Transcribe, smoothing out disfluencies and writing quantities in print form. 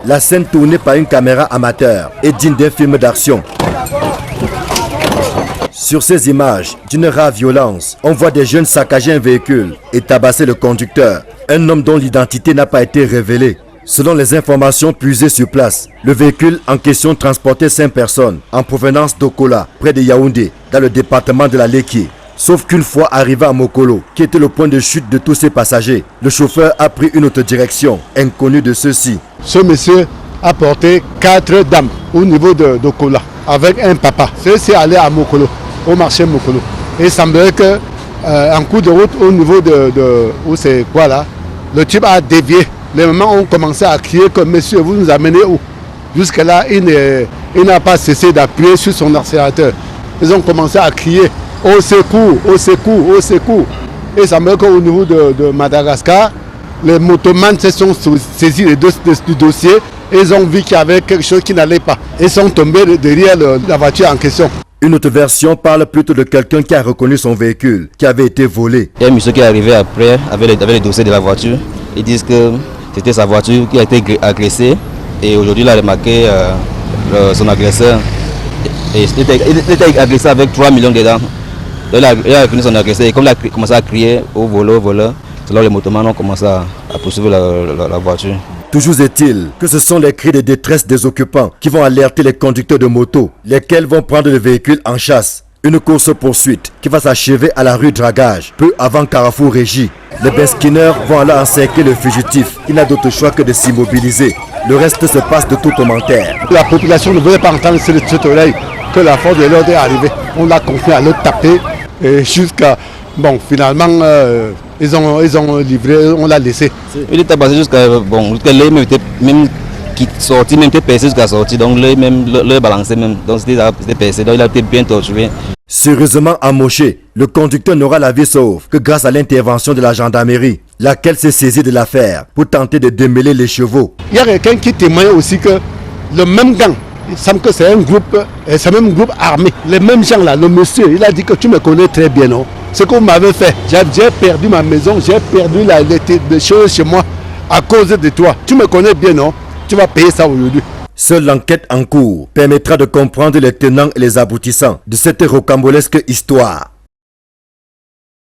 La scène tournée par une caméra amateur est digne d'un film d'action. Sur ces images d'une rare violence, on voit des jeunes saccager un véhicule et tabasser le conducteur, un homme dont l'identité n'a pas été révélée. Selon les informations puisées sur place, le véhicule en question transportait 5 personnes en provenance d'Okola, près de Yaoundé, dans le département de la Lekki. Sauf qu'une fois arrivé à Mokolo, qui était le point de chute de tous ces passagers, le chauffeur a pris une autre direction, inconnue de ceux-ci. Ce monsieur a porté 4 dames au niveau d'Okola, avec un papa. Ceux-ci allaient à Mokolo, au marché Mokolo. Et il semblerait qu'en cours de route, au niveau où c'est quoi là, le type a dévié. Les mamans ont commencé à crier comme monsieur, vous nous amenez où? Jusque-là, il n'a pas cessé d'appuyer sur son accélérateur. Ils ont commencé à crier au secours, au secours, au secours. Et ça me dit qu'au niveau de Madagascar, les motomans se sont saisis du dossier et ils ont vu qu'il y avait quelque chose qui n'allait pas. Ils sont tombés derrière la voiture en question. Une autre version parle plutôt de quelqu'un qui a reconnu son véhicule, qui avait été volé. Il y a un monsieur qui est arrivé après avec les dossiers de la voiture. Ils disent que c'était sa voiture qui a été agressée et aujourd'hui il a remarqué son agresseur. Et il était agressé avec 3 millions dedans. Il a reconnu son agresseur et comme il a commencé à crier au voleur, c'est là que les motomans ont commencé à poursuivre la voiture. Toujours est-il que ce sont les cris de détresse des occupants qui vont alerter les conducteurs de moto, lesquels vont prendre le véhicule en chasse. Une course-poursuite qui va s'achever à la rue Dragage, peu avant Carrefour Régie. Les beskineurs vont alors encercler le fugitif. Il n'a d'autre choix que de s'immobiliser. Le reste se passe de tout commentaire. La population ne voulait pas entendre cette oreille que la force de l'ordre est arrivée. On l'a confié à le taper et jusqu'à... Bon, finalement, ils ont livré, on l'a laissé. Il était passé jusqu'à l'œil même qui sortit, même était percé jusqu'à sortir, donc l'œil balancé même, donc c'était percé, donc il a été bien torturé. Sérieusement amoché, le conducteur n'aura la vie sauve que grâce à l'intervention de la gendarmerie, laquelle s'est saisie de l'affaire pour tenter de démêler les chevaux. Il y a quelqu'un qui témoigne aussi que le même gang, il semble que c'est un groupe, c'est même groupe armé. Les mêmes gens là, le monsieur, il a dit que tu me connais très bien, non? Ce qu'on m'avait fait, j'ai perdu ma maison, j'ai perdu les choses chez moi à cause de toi. Tu me connais bien, non? Tu vas payer ça aujourd'hui. Seule l'enquête en cours permettra de comprendre les tenants et les aboutissants de cette rocambolesque histoire.